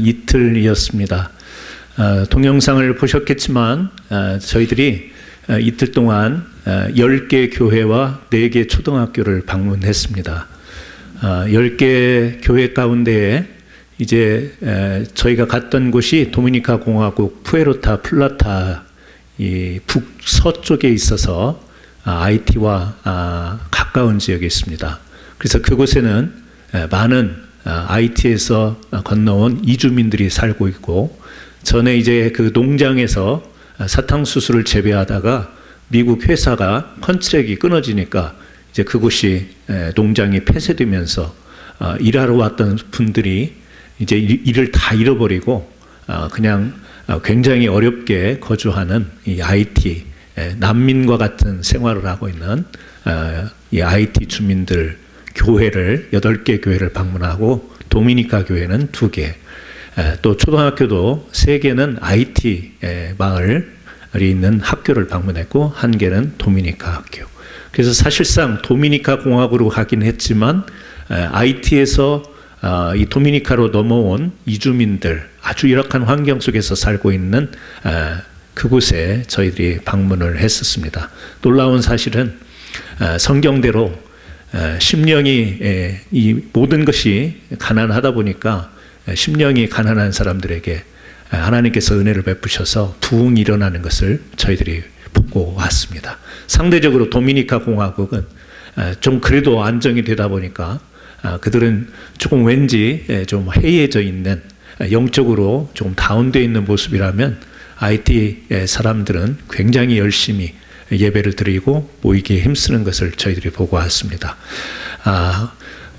이틀이었습니다. 동영상을 보셨겠지만 저희들이 이틀 동안 10개 교회와 4개 초등학교를 방문했습니다. 10개 교회 가운데에 이제 저희가 갔던 곳이 도미니카 공화국 푸에르타 플라타 이 북서쪽에 있어서 IT와 가까운 지역에 있습니다. 그래서 그곳에는 많은 IT에서 건너온 이주민들이 살고 있고, 전에 이제 그 농장에서 사탕수수를 재배하다가 미국 회사가 컨트랙이 끊어지니까 이제 그곳이 농장이 폐쇄되면서 일하러 왔던 분들이 이제 일을 다 잃어버리고 그냥 굉장히 어렵게 거주하는 이 IT 난민과 같은 생활을 하고 있는 이 IT 주민들 교회를 8개 교회를 방문하고, 도미니카 교회는 2개, 또 초등학교도 3개는 IT 마을이 있는 학교를 방문했고 1개는 도미니카 학교. 그래서 사실상 도미니카 공화국으로 가긴 했지만 IT에서 이 도미니카로 넘어온 이주민들, 아주 열악한 환경 속에서 살고 있는 그곳에 저희들이 방문을 했었습니다. 놀라운 사실은 성경대로 심령이 이 모든 것이 가난하다 보니까 심령이 가난한 사람들에게 하나님께서 은혜를 베푸셔서 부흥이 일어나는 것을 저희들이 보고 왔습니다. 상대적으로 도미니카 공화국은 좀 그래도 안정이 되다 보니까 그들은 조금 왠지 좀 해이해져 있는, 영적으로 좀 다운되어 있는 모습이라면 IT 사람들은 굉장히 열심히 예배를 드리고 모이기에 힘쓰는 것을 저희들이 보고 왔습니다.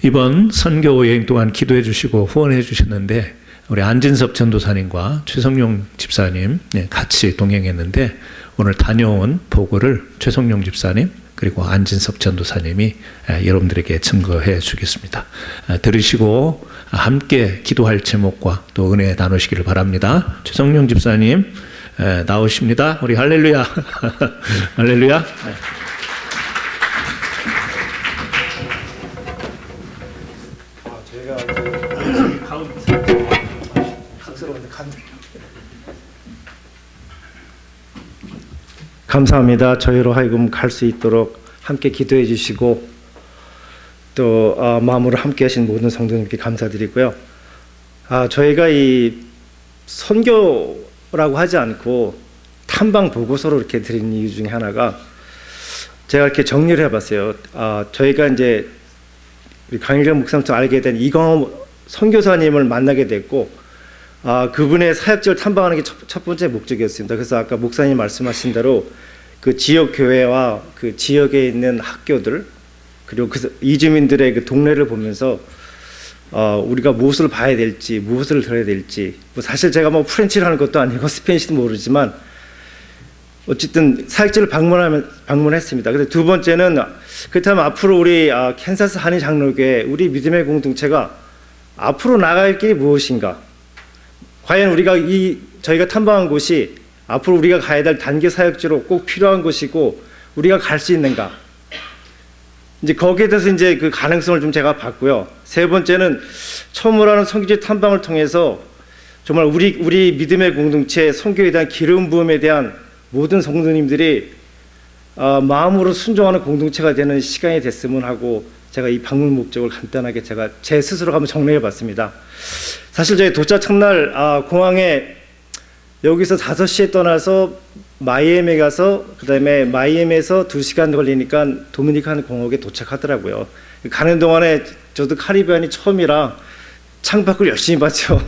이번 선교 여행 동안 기도해 주시고 후원해 주셨는데, 우리 안진섭 전도사님과 최성용 집사님 같이 동행했는데, 오늘 다녀온 보고를 최성용 집사님 그리고 안진섭 전도사님이 여러분들에게 증거해 주겠습니다. 들으시고 함께 기도할 제목과 또 은혜 나누시기를 바랍니다. 최성용 집사님 나오십니다. 우리 할렐루야. 할렐루야. 제가 각스러운데 감사합니다. 저희로 하여금 갈 수 있도록 함께 기도해 주시고 또 마음으로 함께 하신 모든 성도님께 감사드리고요. 저희가 이 선교라고 하지 않고 탐방 보고서로 이렇게 드린 이유 중에 하나가, 제가 이렇게 정리를 해봤어요. 저희가 이제 우리 강일경 목사님부터 알게 된 이광호 선교사님을 만나게 됐고, 그분의 사역지를 탐방하는 게 첫 번째 목적이었습니다. 그래서 아까 목사님 말씀하신 대로 그 지역 교회와 그 지역에 있는 학교들, 그리고 그 이주민들의 그 동네를 보면서 우리가 무엇을 봐야 될지, 무엇을 들어야 될지, 사실 제가 뭐 프렌치를 하는 것도 아니고 스페인시도 모르지만 어쨌든 사역지를 방문했습니다. 근데 두 번째는, 그렇다면 앞으로 우리 캔사스 한인 장로교회, 우리 믿음의 공동체가 앞으로 나갈 길이 무엇인가? 과연 우리가 저희가 탐방한 곳이 앞으로 우리가 가야 될 단기 사역지로 꼭 필요한 곳이고 우리가 갈 수 있는가? 이제 거기에 대해서 이제 그 가능성을 좀 제가 봤고요. 세 번째는 처음으로 하는 선교지 탐방을 통해서 정말 우리 믿음의 공동체, 선교에 대한 기름 부음에 대한 모든 성도님들이 마음으로 순종하는 공동체가 되는 시간이 됐으면 하고, 제가 이 방문 목적을 간단하게 제가 제 스스로 한번 정리해 봤습니다. 사실 저희 도착 첫날 공항에 여기서 5시에 떠나서 마이애미에 가서, 그 다음에 마이애미에서 2시간 걸리니까 도미니칸 공항에 도착하더라고요. 가는 동안에 저도 카리비안이 처음이라 창밖을 열심히 봤죠.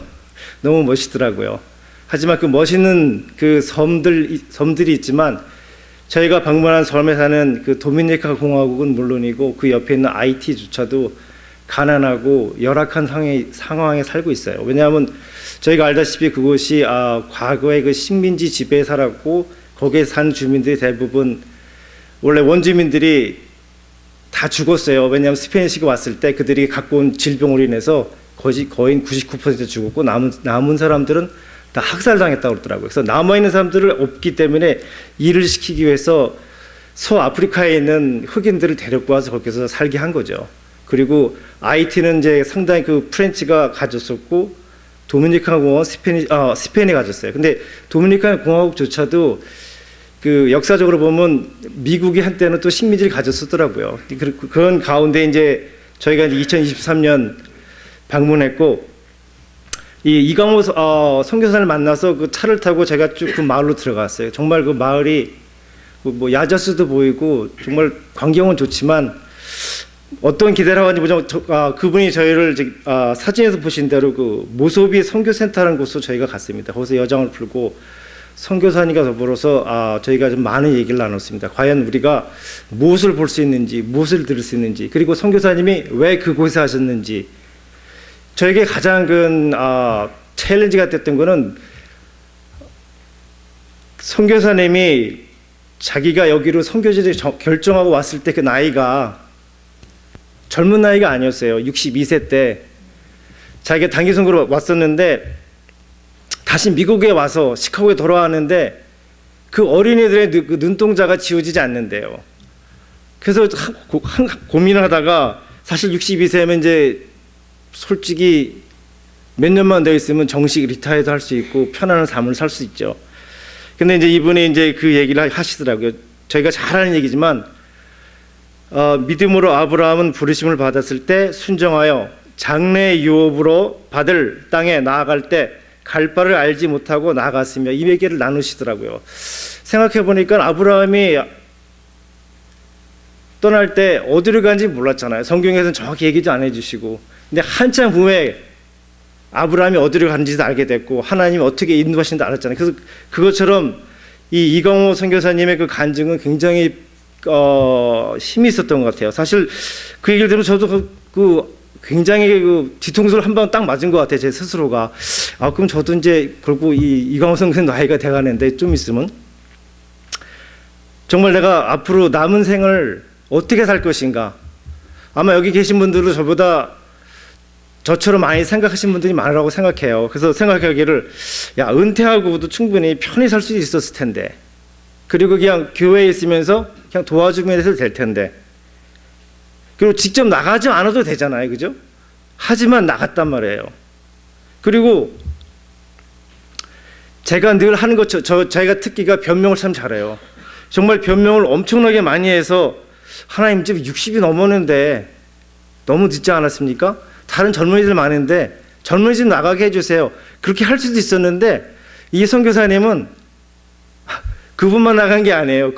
너무 멋있더라고요. 하지만 그 멋있는 그 섬들이 있지만 저희가 방문한 섬에 사는 그 도미니카 공화국은 물론이고 그 옆에 있는 IT조차도 가난하고 열악한 상황에 살고 있어요. 왜냐하면 저희가 알다시피 그곳이 과거에 그 식민지 지배에 살았고, 거기에 산 주민들이 대부분 원래 원주민들이 다 죽었어요. 왜냐하면 스페인식이 왔을 때 그들이 갖고 온 질병으로 인해서 거의 99% 죽었고, 남은 사람들은 다 학살당했다고 그러더라고요. 그래서 남아있는 사람들을 없기 때문에 일을 시키기 위해서 서아프리카에 있는 흑인들을 데리고 와서 거기서 살게 한 거죠. 그리고 IT는 이제 상당히 그 프렌치가 가졌었고, 도미니카 공화국 스페인에 가졌어요. 근데 도미니카 공화국조차도 그 역사적으로 보면 미국이 한때는 또 식민지를 가졌었더라고요. 그런 가운데 이제 저희가 이제 2023년 방문했고 이 이강호 선교사를 만나서 그 차를 타고 제가 쭉 그 마을로 들어갔어요. 정말 그 마을이 뭐 야자수도 보이고 정말 광경은 좋지만 어떤 기대를 하는지 그분이 저희를 사진에서 보신 대로 그 모소비 선교센터라는 곳으로 저희가 갔습니다. 거기서 여장을 풀고 선교사님과 더불어서 저희가 좀 많은 얘기를 나눴습니다. 과연 우리가 무엇을 볼 수 있는지, 무엇을 들을 수 있는지, 그리고 선교사님이 왜 그곳에 하셨는지. 저에게 가장 큰 챌린지가 됐던 거는 선교사님이 자기가 여기로 선교지를 결정하고 왔을 때 그 나이가 젊은 나이가 아니었어요. 62세 때 자기가 단기 선교로 왔었는데 다시 미국에 와서 시카고에 돌아왔는데 그 어린이들의 그 눈동자가 지워지지 않는데요. 그래서 고민을 하다가 사실 62세면 이제 솔직히 몇 년만 더 있으면 정식 리타이어도 할 수 있고 편안한 삶을 살 수 있죠. 근데 이제 이분이 이제 그 얘기를 하시더라고요. 저희가 잘 아는 얘기지만 믿음으로 아브라함은 부르심을 받았을 때 순종하여 장래 유업으로 받을 땅에 나아갈 때 갈 바를 알지 못하고 나아갔으며 이 얘기를 나누시더라고요. 생각해 보니까 아브라함이 떠날 때 어디로 간지 몰랐잖아요. 성경에서는 정확히 얘기도 안 해주시고, 근데 한참 후에 아브라함이 어디로 간지도 알게 됐고 하나님이 어떻게 인도하신지 알았잖아요. 그래서 그것처럼 이 이강호 선교사님의 그 간증은 굉장히 힘이 있었던 것 같아요. 사실 그 얘기를 들으면 저도 굉장히 그 뒤통수를 한 번 딱 맞은 것 같아요. 제 스스로가. 그럼 저도 이제 결국 이강호 선교사님 나이가 돼가는데 좀 있으면 정말 내가 앞으로 남은 생을 어떻게 살 것인가. 아마 여기 계신 분들도 저처럼 많이 생각하신 분들이 많으라고 생각해요. 그래서 생각하기를 은퇴하고도 충분히 편히 살 수 있었을 텐데, 그리고 그냥 교회에 있으면서 그냥 도와주면 해도 될 텐데, 그리고 직접 나가지 않아도 되잖아요. 그죠? 하지만 나갔단 말이에요. 그리고 제가 늘 하는 것처럼 저희가 특기가 변명을 참 잘해요. 정말 변명을 엄청나게 많이 해서 하나님 지금 60이 넘었는데 너무 늦지 않았습니까? 다른 젊은이들 많은데 젊은이 좀 나가게 해주세요. 그렇게 할 수도 있었는데 이 선교사님은 그분만 나간 게 아니에요.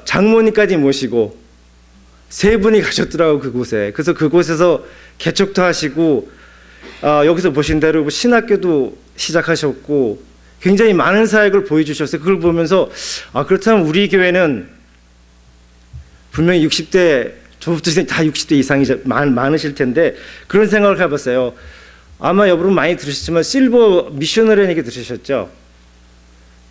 장모님까지 모시고 세 분이 가셨더라고 그곳에. 그래서 그곳에서 개척도 하시고 여기서 보신 대로 신학교도 시작하셨고 굉장히 많은 사역을 보여주셨어요. 그걸 보면서 그렇다면 우리 교회는 분명히 60대 저부터 다 60대 이상이 많으실 텐데 그런 생각을 해봤어요. 아마 여러분 많이 들으셨지만 실버 미셔너리라는 얘기 들으셨죠?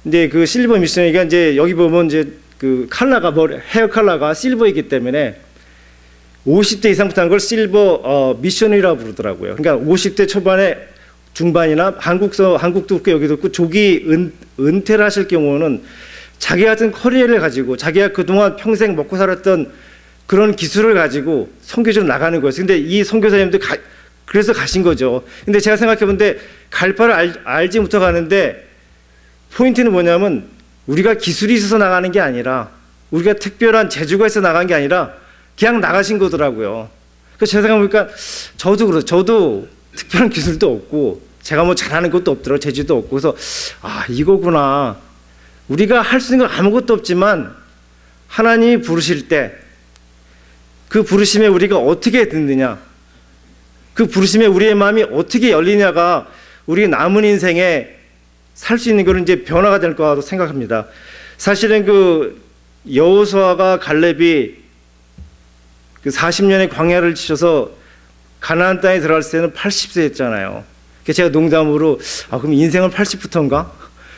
근데 그 실버 미셔너리가 이제 여기 보면 이제 그 컬러가 헤어 컬러가 실버이기 때문에 50대 이상부터 하는 걸 실버 미셔너리라고 부르더라고요. 그러니까 50대 초반에 중반이나 한국도 그렇고 여기도 그렇고 조기 은퇴를 하실 경우는 자기 같은 커리어를 가지고 자기가 그동안 평생 먹고 살았던 그런 기술을 가지고 선교지로 나가는 거예요. 근데 이 선교사님도 그래서 가신 거죠. 근데 제가 생각해 본데 갈 바를 알지 못하고 가는데 포인트는 뭐냐면 우리가 기술이 있어서 나가는 게 아니라 우리가 특별한 재주가 있어서 나간 게 아니라 그냥 나가신 거더라고요. 그래서 제가 생각해보니까 저도 특별한 기술도 없고 제가 뭐 잘하는 것도 없더라고요. 재주도 없고. 그래서 이거구나. 우리가 할 수 있는 건 아무것도 없지만 하나님이 부르실 때 그 부르심에 우리가 어떻게 듣느냐, 그 부르심에 우리의 마음이 어떻게 열리냐가 우리 남은 인생에 살 수 있는 거는 이제 변화가 될 거라고 생각합니다. 사실은 그 여호수아가 갈렙이 그 40년의 광야를 치셔서 가나안 땅에 들어갈 때는 80세였잖아요. 그래서 제가 농담으로 그럼 인생은 80부터인가?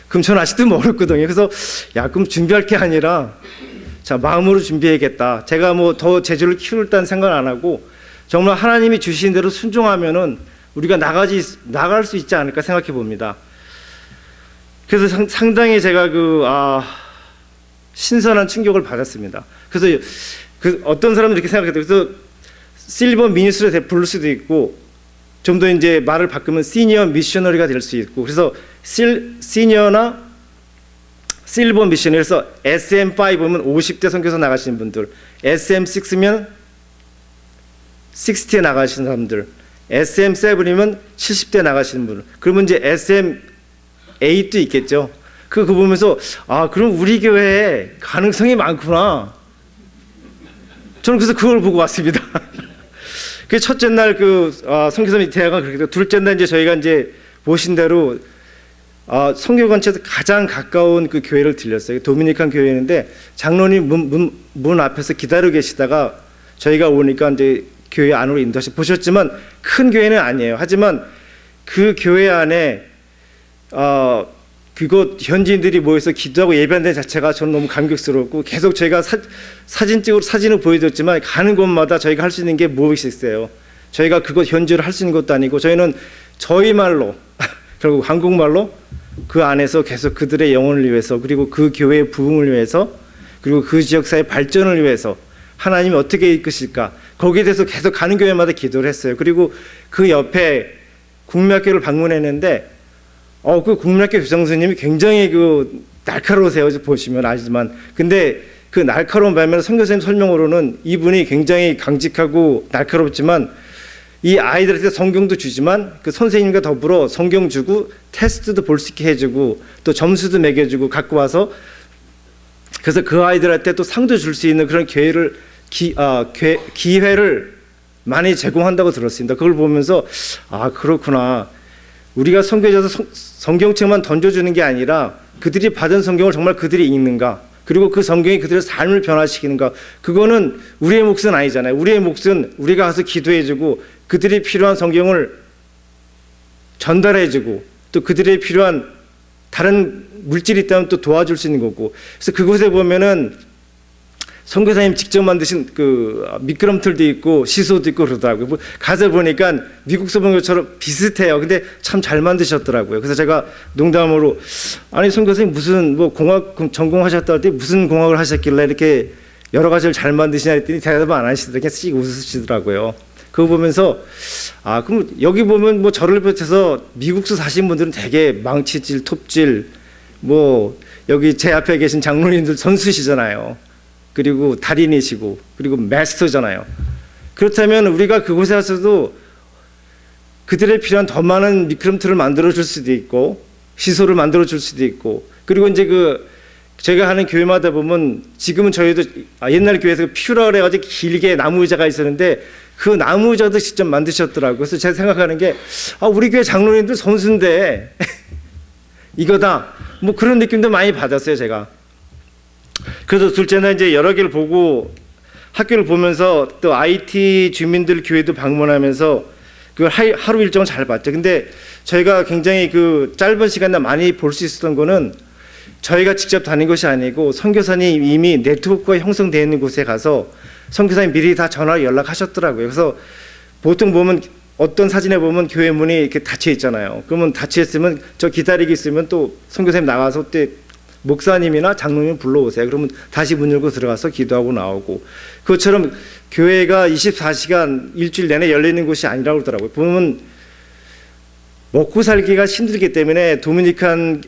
그럼 저는 아직도 멀었거든요. 그래서 그럼 준비할 게 아니라 마음으로 준비해야겠다. 제가 뭐 더 재주를 키우겠다는 생각 안 하고 정말 하나님이 주신 대로 순종하면은 우리가 나갈 수 있지 않을까 생각해 봅니다. 그래서 상당히 제가 신선한 충격을 받았습니다. 그래서 어떤 사람들이 이렇게 생각해요. 그래서 실버 미니스트로 부를 수도 있고 좀 더 이제 말을 바꾸면 시니어 미셔너리가 될 수 있고, 그래서 시니어나 실버 미셔너리에서 SM5면 50대 선교사 나가시는 분들, SM6면 60에 나가시는 사람들, SM7이면 70대 나가시는 분, 그러면 이제 SM8도 있겠죠. 그거 보면서 아, 그럼 우리 교회에 가능성이 많구나. 저는 그래서 그걸 보고 왔습니다. 그 첫째 날 선교사님 대화가 그렇게 되고, 둘째 날 이제 저희가 이제 보신 대로 선교관체에서 가장 가까운 그 교회를 들렸어요. 도미니칸 교회인데 장로님 문 앞에서 기다리고 계시다가 저희가 오니까 이제 교회 안으로 인도하시 보셨지만 큰 교회는 아니에요. 하지만 그 교회 안에 그곳 현지인들이 모여서 기도하고 예배하는 자체가 저는 너무 감격스럽고, 계속 저희가 사진을 보여줬지만 가는 곳마다 저희가 할 수 있는 게 무엇이 있어요. 저희가 그곳 현지를 할 수 있는 것도 아니고, 저희는 저희 말로 결국 한국말로 그 안에서 계속 그들의 영혼을 위해서, 그리고 그 교회의 부흥을 위해서, 그리고 그 지역사회 발전을 위해서 하나님이 어떻게 이끄실까, 거기에 대해서 계속 가는 교회마다 기도를 했어요. 그리고 그 옆에 국민학교를 방문했는데 그 국민학교 교장선생님이 굉장히 날카로우세요. 보시면 아시지만. 근데 그 날카로운 반면에 선교사님 설명으로는 이분이 굉장히 강직하고 날카롭지만 이 아이들한테 성경도 주지만 그 선생님과 더불어 성경 주고 테스트도 볼 수 있게 해주고 또 점수도 매겨주고 갖고 와서, 그래서 그 아이들한테 또 상도 줄 수 있는 그런 기회를 많이 제공한다고 들었습니다. 그걸 보면서 아, 그렇구나. 우리가 선교지에서 성경책만 던져주는 게 아니라 그들이 받은 성경을 정말 그들이 읽는가, 그리고 그 성경이 그들의 삶을 변화시키는가, 그거는 우리의 몫은 아니잖아요. 우리의 몫은 우리가 가서 기도해주고 그들이 필요한 성경을 전달해주고 또 그들이 필요한 다른 물질이 있다면 또 도와줄 수 있는 거고. 그래서 그곳에 보면은 선교사님 직접 만드신 미끄럼틀도 있고 시소도 있고 그러더라고요. 가서 보니까 미국 소봉교처럼 비슷해요. 근데 참 잘 만드셨더라고요. 그래서 제가 농담으로 아니 선교사님 무슨 공학 전공하셨다 할 때 무슨 공학을 하셨길래 이렇게 여러 가지를 잘 만드시냐 했더니 대답을 안 하시더라고요. 그냥 씩 웃으시더라고요. 그거 보면서 그럼 여기 보면 저를 비롯해서 미국서 사신 분들은 되게 망치질, 톱질, 여기 제 앞에 계신 장로님들 선수시잖아요. 그리고 달인이시고 그리고 마스터잖아요. 그렇다면 우리가 그곳에 가서도 그들의 필요한 더 많은 미끄럼틀을 만들어 줄 수도 있고 시소를 만들어 줄 수도 있고, 그리고 이제 제가 하는 교회마다 보면 지금은 저희도 옛날 교회에서 퓨라 그래가지고 길게 나무 의자가 있었는데 그 나무 의자도 직접 만드셨더라고요. 그래서 제가 생각하는 게 우리 교회 장로님들 선수인데 이거다 그런 느낌도 많이 받았어요, 제가. 그래서 둘째 날 이제 여러 개를 보고 학교를 보면서 또 IT 주민들 교회도 방문하면서 그 하루 일정을 잘 봤죠. 근데 저희가 굉장히 짧은 시간에 많이 볼 수 있었던 거는 저희가 직접 다닌 것이 아니고 선교사님 이미 네트워크가 형성되어 있는 곳에 가서 선교사님 미리 다 전화로 연락하셨더라고요. 그래서 보통 보면 어떤 사진에 보면 교회 문이 이렇게 닫혀 있잖아요. 그러면 닫혀 있으면 저 기다리기 있으면 또 선교사님 나가서 그때 목사님이나 장로님 불러오세요. 그러면 다시 문 열고 들어가서 기도하고 나오고, 그것처럼 교회가 24시간 일주일 내내 열리는 곳이 아니라고 그러더라고요. 보면 먹고 살기가 힘들기 때문에 도미니칸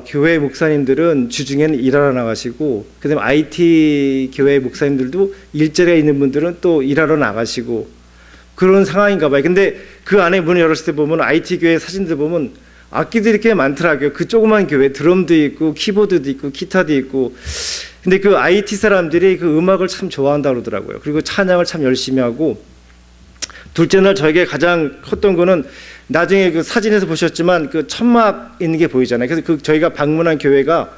교회 목사님들은 주중에는 일하러 나가시고, 그다음에 IT 교회 목사님들도 일자리가 있는 분들은 또 일하러 나가시고 그런 상황인가 봐요. 근데 그 안에 문을 열었을 때 보면 IT 교회 사진들 보면 악기들이 꽤 많더라고요. 그 조그만 교회 드럼도 있고 키보드도 있고 기타도 있고. 근데 그 IT 사람들이 그 음악을 참 좋아한다고 그러더라고요. 그리고 찬양을 참 열심히 하고. 둘째 날 저에게 가장 컸던 거는 나중에 그 사진에서 보셨지만 그 천막 있는 게 보이잖아요. 그래서 저희가 방문한 교회가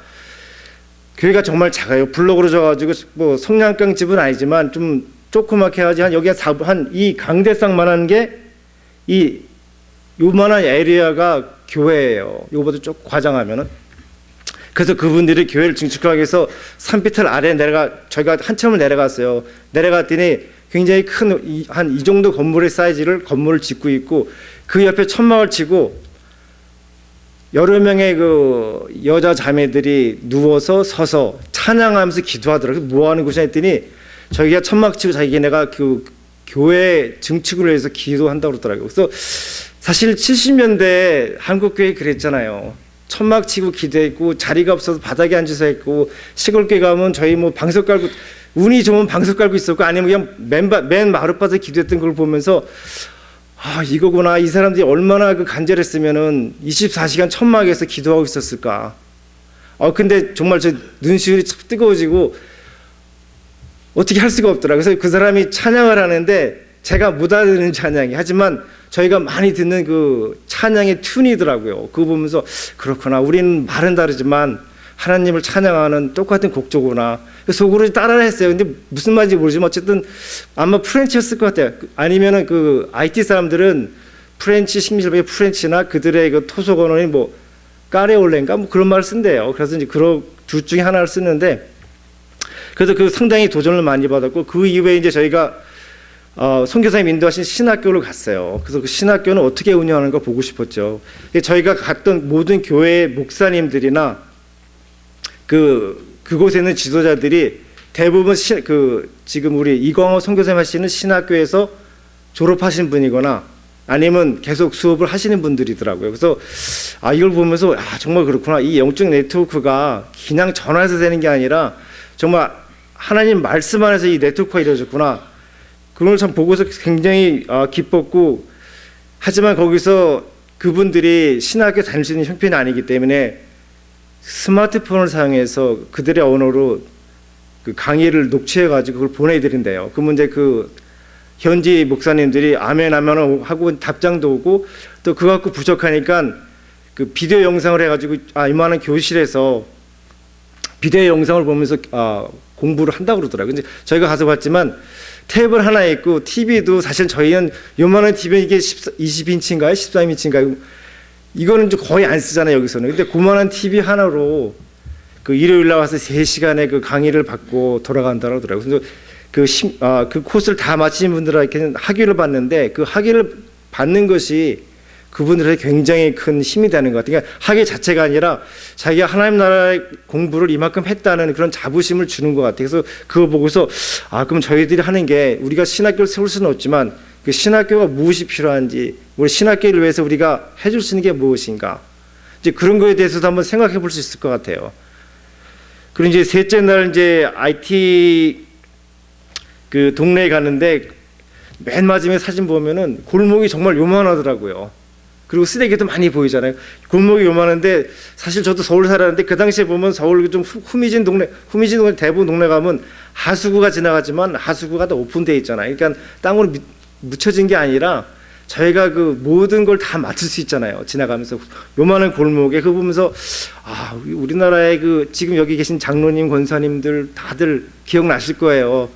정말 작아요. 블록으로 져가지고 성냥강 집은 아니지만 좀 조그맣게 해가지고 여기가 이 강대상만한 게 요만한 에리어가 교회예요. 이거보다 조금 과장하면은. 그래서 그분들이 교회를 증축하기 위해서 산비탈 아래 저희가 한참을 내려갔어요. 내려갔더니 굉장히 큰 한 이 정도 건물의 건물을 짓고 있고, 그 옆에 천막을 치고 여러 명의 여자 자매들이 누워서 서서 찬양하면서 기도하더라고요. 뭐 하는 곳이냐 했더니 저희가 천막 치고 자기네가 교회 증축을 위해서 기도한다고 그러더라고요. 그래서 사실 70년대 한국교회 그랬잖아요. 천막 치고 기도했고 자리가 없어서 바닥에 앉아서 했고 시골교회 가면 저희 뭐 방석 깔고 운이 좋으면 방석 깔고 있었고 아니면 그냥 맨 마룻바닥에 기도했던 걸 보면서 아 이거구나 이 사람들이 얼마나 그 간절했으면은 24시간 천막에서 기도하고 있었을까. 근데 정말 저 눈시울이 뜨거워지고 어떻게 할 수가 없더라. 그래서 그 사람이 찬양을 하는데 제가 못 알아듣는 찬양이 하지만 저희가 많이 듣는 그 찬양의 튠이더라고요. 그거 보면서 그렇구나. 우리는 말은 다르지만 하나님을 찬양하는 똑같은 곡조구나. 속으로 따라 했어요. 근데 무슨 말인지 모르지만 어쨌든 아마 프렌치였을 것 같아요. 아니면은 그 IT 사람들은 프렌치 식민지의 프렌치나 그들의 그 토속 언어인 뭐 까레올레인가 뭐 그런 말을 쓴대요. 그래서 이제 그런 둘 중에 하나를 쓰는데 그래서 그 상당히 도전을 많이 받았고 그 이후에 이제 저희가 선교사님 인도하신 신학교를 갔어요. 그래서 그 신학교는 어떻게 운영하는가 보고 싶었죠. 저희가 갔던 모든 교회 목사님들이나 그곳에 있는 지도자들이 대부분 지금 우리 이광호 선교사님 하시는 신학교에서 졸업하신 분이거나 아니면 계속 수업을 하시는 분들이더라고요. 그래서 이걸 보면서 정말 그렇구나. 이 영적 네트워크가 그냥 전화해서 되는 게 아니라 정말 하나님 말씀 안에서 이 네트워크가 이루어졌구나. 그걸 참 보고서 굉장히 기뻤고 하지만 거기서 그분들이 신학교 다닐 수 있는 형편이 아니기 때문에 스마트폰을 사용해서 그들의 언어로 그 강의를 녹취해가지고 그걸 보내드린대요. 그 문제 현지 목사님들이 아멘 아멘 하고 답장도 오고 또 그거 갖고 부족하니까 그 비디오 영상을 해가지고 이만한 교실에서 비디오 영상을 보면서 공부를 한다고 그러더라고요. 근데 저희가 가서 봤지만 탭을 하나 있고 TV도 사실 저희는 요만한 TV 이게 20인치인가요? 13인치인가요? 이거는 좀 거의 안 쓰잖아요 여기서는. 근데 그만한 TV 하나로 그 일요일 날 와서 3시간의 그 강의를 받고 돌아간다고 하더라고요. 그래서 그 코스를 다 마친 분들에게는 학위를 받는데 그 학위를 받는 것이 그분들에게 굉장히 큰 힘이 되는 것 같아요. 그러니까 학위 자체가 아니라 자기가 하나님 나라의 공부를 이만큼 했다는 그런 자부심을 주는 것 같아요. 그래서 그거 보고서 그럼 저희들이 하는 게 우리가 신학교를 세울 수는 없지만 그 신학교가 무엇이 필요한지 우리 신학교를 위해서 우리가 해줄 수 있는 게 무엇인가 이제 그런 거에 대해서도 한번 생각해 볼 수 있을 것 같아요. 그리고 이제 셋째 날 이제 IT 그 동네에 가는데 맨 마지막에 사진 보면은 골목이 정말 요만하더라고요. 그리고 쓰레기도 많이 보이잖아요. 골목이 요만한데 사실 저도 서울 살았는데 그 당시에 보면 서울 좀 후미진 동네 대부분 동네 가면 하수구가 지나가지만 하수구가 다 오픈되어 있잖아요. 그러니까 땅으로 묻혀진 게 아니라 저희가 그 모든 걸 다 맞출 수 있잖아요. 지나가면서 요만한 골목에 그거 보면서 우리나라의 그 지금 여기 계신 장로님, 권사님들 다들 기억나실 거예요.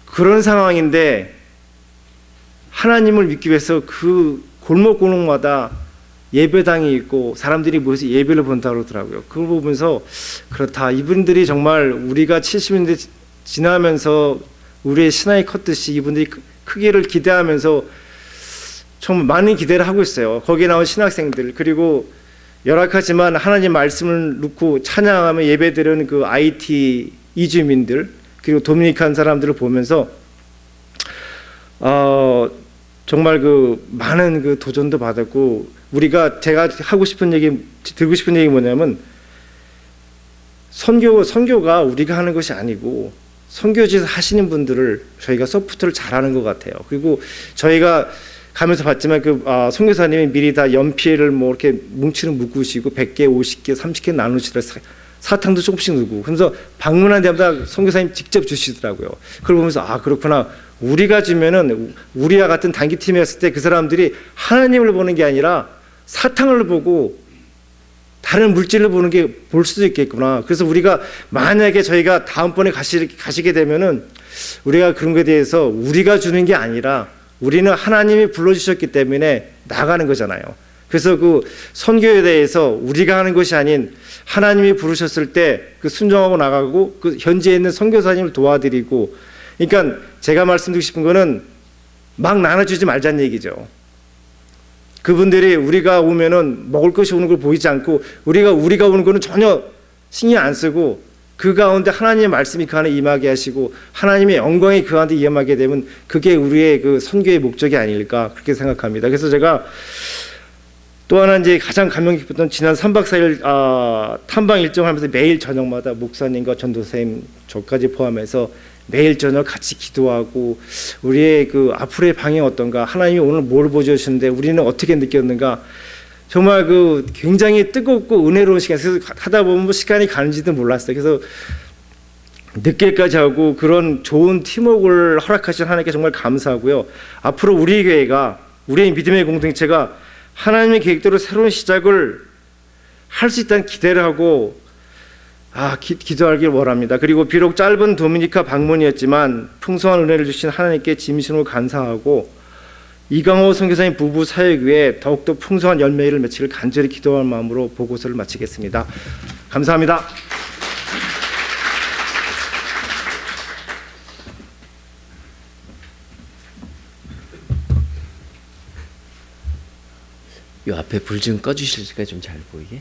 그런 상황인데 하나님을 믿기 위해서 그 골목마다 예배당이 있고 사람들이 모여서 예배를 본다고 그러더라고요. 그걸 보면서 그렇다. 이분들이 정말 우리가 70년대 지나면서 우리의 신앙이 컸듯이 이분들이 크기를 기대하면서 정말 많은 기대를 하고 있어요. 거기에 나온 신학생들 그리고 열악하지만 하나님 말씀을 놓고 찬양하며 예배드리는 그 IT 이주민들 그리고 도미니칸 사람들을 보면서 정말 그 많은 그 도전도 받았고 제가 들고 싶은 얘기 뭐냐면 선교가 우리가 하는 것이 아니고 선교지에서 하시는 분들을 저희가 서포트를 잘하는 것 같아요. 그리고 저희가 가면서 봤지만 선교사님이 미리 다 연필을 뭐 이렇게 뭉치는 묶으시고 100개, 50개, 30개 나누시더라. 사탕도 조금씩 넣고 그래서 방문한 데마다 선교사님 직접 주시더라고요. 그걸 보면서 그렇구나. 우리가 주면은 우리와 같은 단기팀이었을 때 그 사람들이 하나님을 보는 게 아니라 사탕을 보고 다른 물질을 볼 수도 있겠구나. 그래서 우리가 만약에 저희가 다음번에 가시게 되면은 우리가 그런 것에 대해서 우리가 주는 게 아니라 우리는 하나님이 불러주셨기 때문에 나가는 거잖아요. 그래서 그 선교에 대해서 우리가 하는 것이 아닌 하나님이 부르셨을 때 그 순종하고 나가고 그 현지에 있는 선교사님을 도와드리고 그러니까 제가 말씀드리고 싶은 거는 막 나눠주지 말자는 얘기죠. 그분들이 우리가 오면은 먹을 것이 오는 걸 보이지 않고 우리가 오는 거는 전혀 신경 안 쓰고 그 가운데 하나님의 말씀이 그 안에 임하게 하시고 하나님의 영광이 그 안에 임하게 되면 그게 우리의 그 선교의 목적이 아닐까 그렇게 생각합니다. 그래서 제가 또 하나 이제 가장 감명 깊었던 지난 3박 4일 탐방 일정하면서 매일 저녁마다 목사님과 전도사님 저까지 포함해서 매일 저녁 같이 기도하고 우리의 그 앞으로의 방향이 어떤가, 하나님이 오늘 뭘 보여주셨는데 우리는 어떻게 느꼈는가, 정말 그 굉장히 뜨겁고 은혜로운 시간, 그래서 하다 보면 뭐 시간이 가는지도 몰랐어요. 그래서 늦게까지 하고 그런 좋은 팀워크를 허락하신 하나님께 정말 감사하고요. 앞으로 우리 교회가, 우리의 믿음의 공동체가 하나님의 계획대로 새로운 시작을 할 수 있다는 기대를 하고 기도하길 원합니다. 그리고 비록 짧은 도미니카 방문이었지만 풍성한 은혜를 주신 하나님께 진심으로 감사하고 이강호 선교사님 부부 사역 위에 더욱더 풍성한 열매를 맺기를 간절히 기도할 마음으로 보고서를 마치겠습니다. 감사합니다. 요 앞에 불 좀 꺼주실까요? 좀 잘 보이게.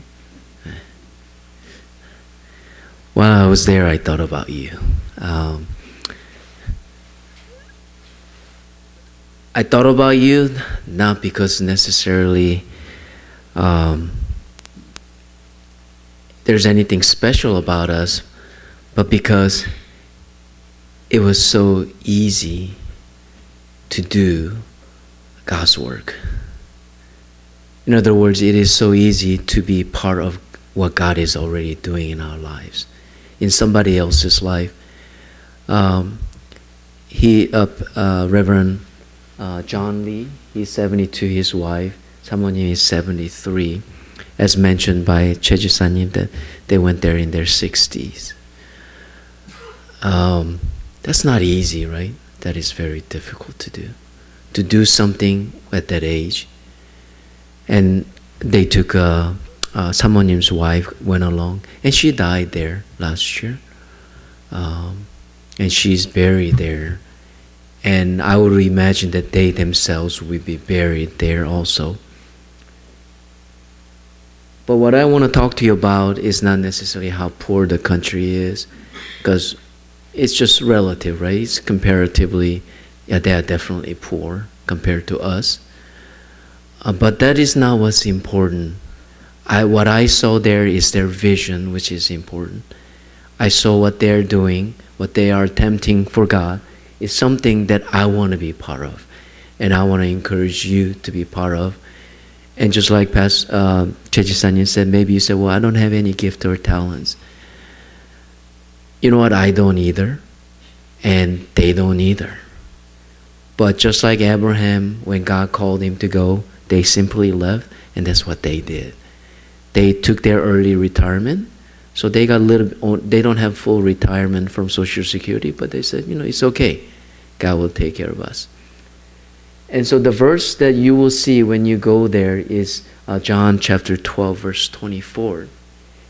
While I was there, I thought about you. I thought about you not because necessarily there's anything special about us, but because it was so easy to do God's work. In other words, it is so easy to be part of what God is already doing in our lives, in somebody else's life. Reverend John Lee, he's 72, his wife, 사모님 is 73, as mentioned by 최 지사님 that they went there in their 60s. That's not easy, right? That is very difficult to do. To do something at that age. And they took 사모님's wife went along, and she died there last year, and she's buried there. And I would imagine that they themselves will be buried there also. But what I want to talk to you about is not necessarily how poor the country is, because it's just relative, right? It's comparatively, yeah, they are definitely poor compared to us. But that is not what's important. What I saw there is their vision, which is important. I saw what they're doing, what they are attempting for God, is something that I want to be part of. And I want to encourage you to be part of. And just like Pastor 최 지사님 said, maybe you said, well, I don't have any gift or talents. You know what? I don't either. And they don't either. But just like Abraham, when God called him to go, they simply left, and that's what they did. They took their early retirement, so they got they don't have full retirement from Social Security, but they said, it's okay. God will take care of us. And so the verse that you will see when you go there is John chapter 12, verse 24.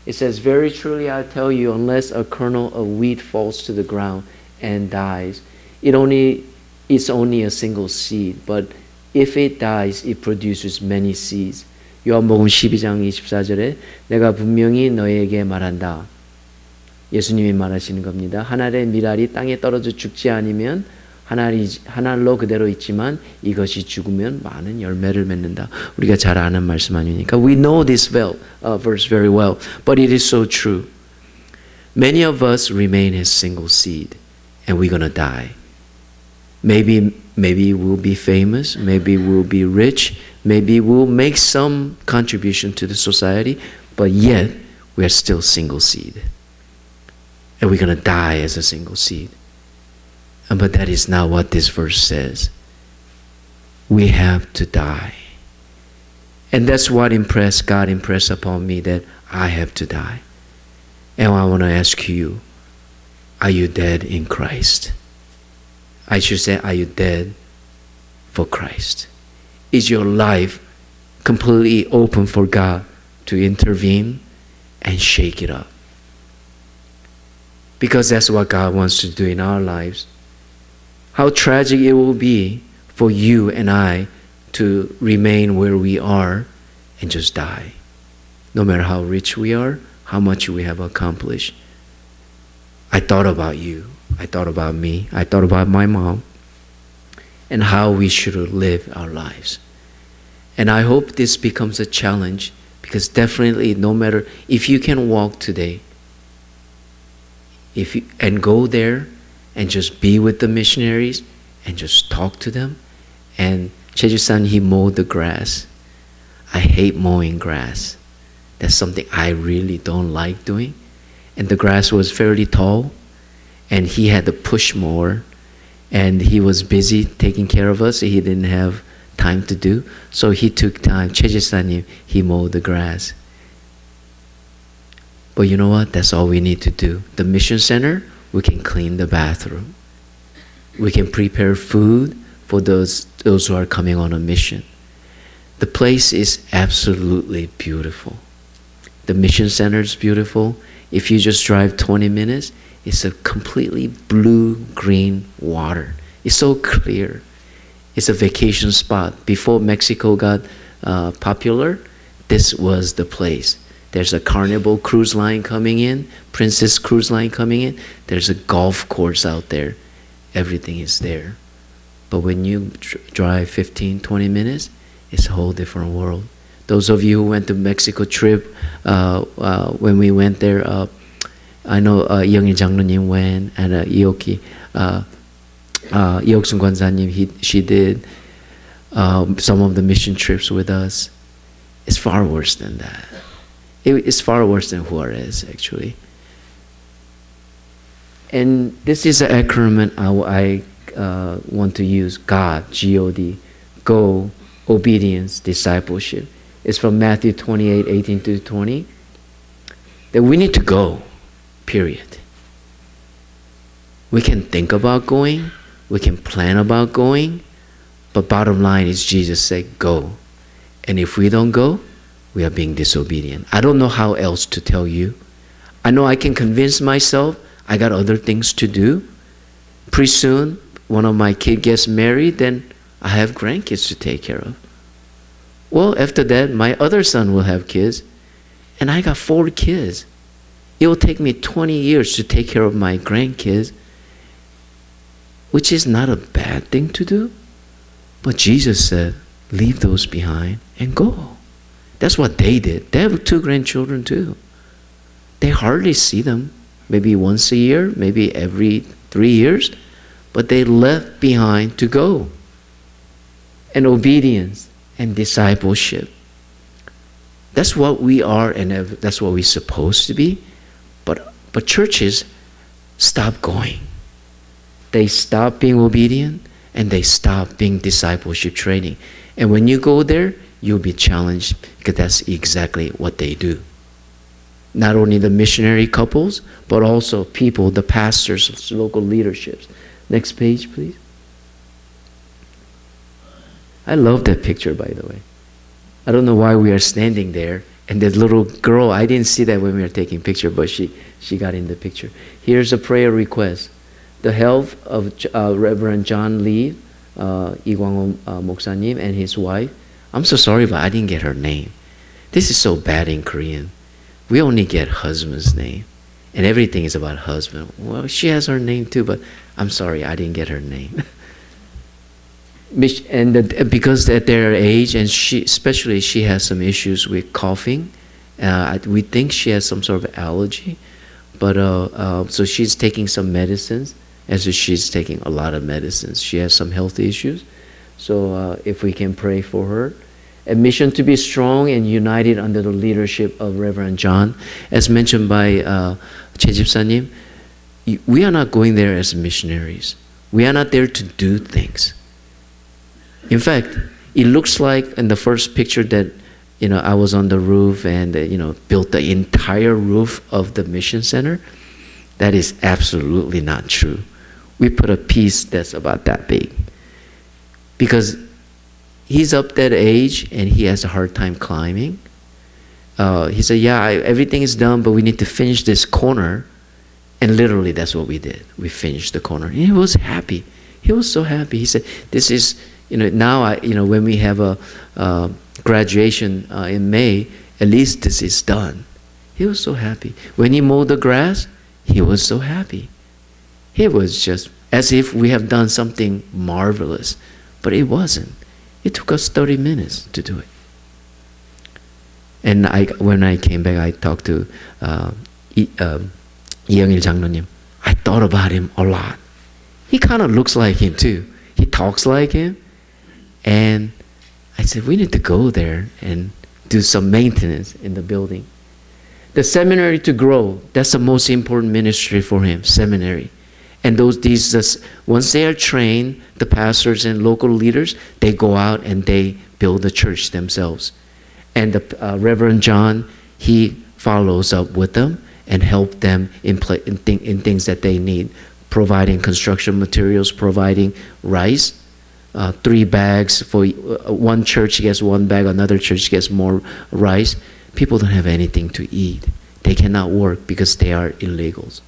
It says, very truly I tell you, unless a kernel of wheat falls to the ground and dies, it's only a single seed, but if it dies, it produces many seeds. 요한복음 12장 24절에 내가 분명히 너에게 말한다. 예수님이 말하시는 겁니다. 한 알의 밀알이 땅에 떨어져 죽지 않으면 한 알로 그대로 있지만 이것이 죽으면 많은 열매를 맺는다. 우리가 잘 아는 말씀 아닙니까? We know this verse very well, but it is so true. Many of us remain as single seed, and we're going to die. Maybe we'll be famous, maybe we'll be rich, maybe we'll make some contribution to the society, but yet we are still single seed. And we're going to die as a single seed. But that is not what this verse says. We have to die. And that's what God impressed upon me, that I have to die. And I want to ask you, are you dead in Christ? I should say, are you dead for Christ? Is your life completely open for God to intervene and shake it up? Because that's what God wants to do in our lives. How tragic it will be for you and I to remain where we are and just die. No matter how rich we are, how much we have accomplished. I thought about you. I thought about me. I thought about my mom and how we should live our lives. And I hope this becomes a challenge, because definitely no matter if you can walk today, and go there and just be with the missionaries and just talk to them. And Cheju-san, he mowed the grass. I hate mowing grass. That's something I really don't like doing. And the grass was fairly tall, and he had the push mower, and he was busy taking care of us. He didn't have time to do. So he took time. Cheju-san, he mowed the grass. But you know what? That's all we need to do. The mission center, we can clean the bathroom. We can prepare food for those who are coming on a mission. The place is absolutely beautiful. The mission center is beautiful. If you just drive 20 minutes, it's a completely blue-green water. It's so clear. It's a vacation spot. Before Mexico got popular, this was the place. There's a Carnival cruise line coming in, Princess cruise line coming in. There's a golf course out there. Everything is there. But when you drive 15, 20 minutes, it's a whole different world. Those of you who went to Mexico trip, when we went there, I know Young 장로님 went, and Ioksun Kwanza님, she did some of the mission trips with us. It's far worse than that. It's far worse than Juarez, actually. And this is an acronym I want to use, God, G-O-D, go, obedience, discipleship. It's from Matthew 28, 18 to 20. That we need to go, period. We can think about going, we can plan about going, but bottom line is Jesus said, go. And if we don't go, we are being disobedient. I don't know how else to tell you. I know I can convince myself I got other things to do. Pretty soon, one of my kids gets married, then I have grandkids to take care of. Well, after that, my other son will have kids, and I got 4 kids. It will take me 20 years to take care of my grandkids, which is not a bad thing to do. But Jesus said, leave those behind and go. That's what they did. They have 2 grandchildren too. They hardly see them, maybe once a year, maybe every 3 years, but they left behind to go. And obedience and discipleship. That's what we are, and that's what we're supposed to be. But churches stop going. They stop being obedient, and they stop being discipleship training. And when you go there, you'll be challenged, because that's exactly what they do. Not only the missionary couples, but also people, the pastors, local leaderships. Next page, please. I love that picture, by the way. I don't know why we are standing there, and that little girl, I didn't see that when we were taking picture, but she got in the picture. Here's a prayer request. The health of Reverend John Lee, Igwang Moksa님, and his wife. I'm so sorry, but I didn't get her name. This is so bad in Korean. We only get husband's name, and everything is about husband. Well, she has her name too, but I'm sorry, I didn't get her name. And because at their age, and especially she has some issues with coughing. We think she has some sort of allergy, but so she's taking some medicines. As she's taking a lot of medicines, she has some health issues. So if we can pray for her. A mission to be strong and united under the leadership of Reverend John. As mentioned by Chejipsa님, we are not going there as missionaries. We are not there to do things. In fact, it looks like in the first picture that I was on the roof and built the entire roof of the mission center. That is absolutely not true. We put a piece that's about that big. Because he's up that age and he has a hard time climbing. He said, everything is done, but we need to finish this corner. And literally that's what we did. We finished the corner. And he was happy. He was so happy. He said, this is, now, when we have a graduation in May, at least this is done. He was so happy. When he mowed the grass, he was so happy. It was just as if we have done something marvelous, but it wasn't. It took us 30 minutes to do it. And when I came back, I talked to 이영일 장로님. I thought about him a lot. He kind of looks like him too. He talks like him. And I said, we need to go there and do some maintenance in the building. The seminary to grow, that's the most important ministry for him, seminary. And once they are trained, the pastors and local leaders, they go out and they build the church themselves. And the Reverend John, he follows up with them and help them in things that they need, providing construction materials, providing rice, 3 bags for one church gets 1 bag, another church gets more rice. People don't have anything to eat. They cannot work because they are illegals.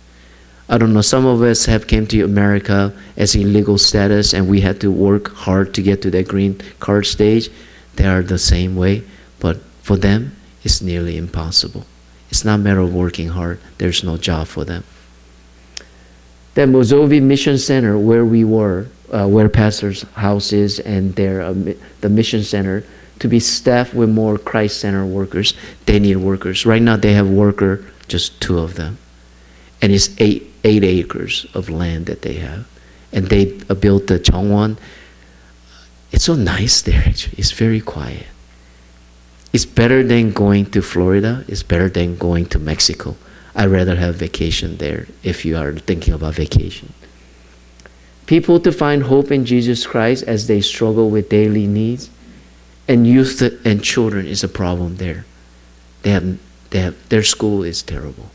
I don't know, some of us have came to America as illegal status and we had to work hard to get to that green card stage. They are the same way, but for them, it's nearly impossible. It's not a matter of working hard. There's no job for them. The Mozovi Mission Center, where we were, where pastor's house is, and the mission center, to be staffed with more Christ-centered workers, they need workers. Right now, they have just 2 of them. And it's 8 acres of land that they have. And they built the Chongwon. It's so nice there, actually. It's very quiet. It's better than going to Florida. It's better than going to Mexico. I'd rather have vacation there if you are thinking about vacation. People to find hope in Jesus Christ as they struggle with daily needs. And youth and children is a problem there. Their school is terrible,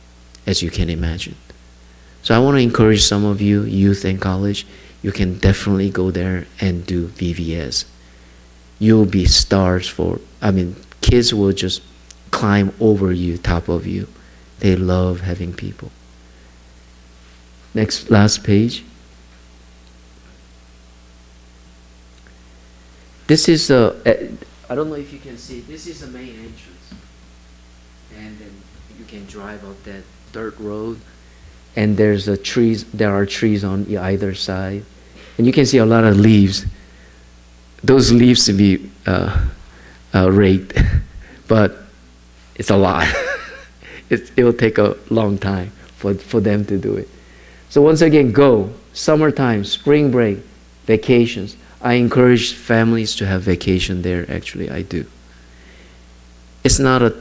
as you can imagine. So I want to encourage some of you, youth and college, you can definitely go there and do VVS. You'll be stars kids will just climb over you, top of you. They love having people. Last page. This is I don't know if you can see, this is the main entrance. And then you can drive up that dirt road. And there are trees on either side. And you can see a lot of leaves. Those leaves to be raked, but it's a lot. It will take a long time for them to do it. So once again, go. Summertime, spring break, vacations. I encourage families to have vacation there, actually, I do. It's not a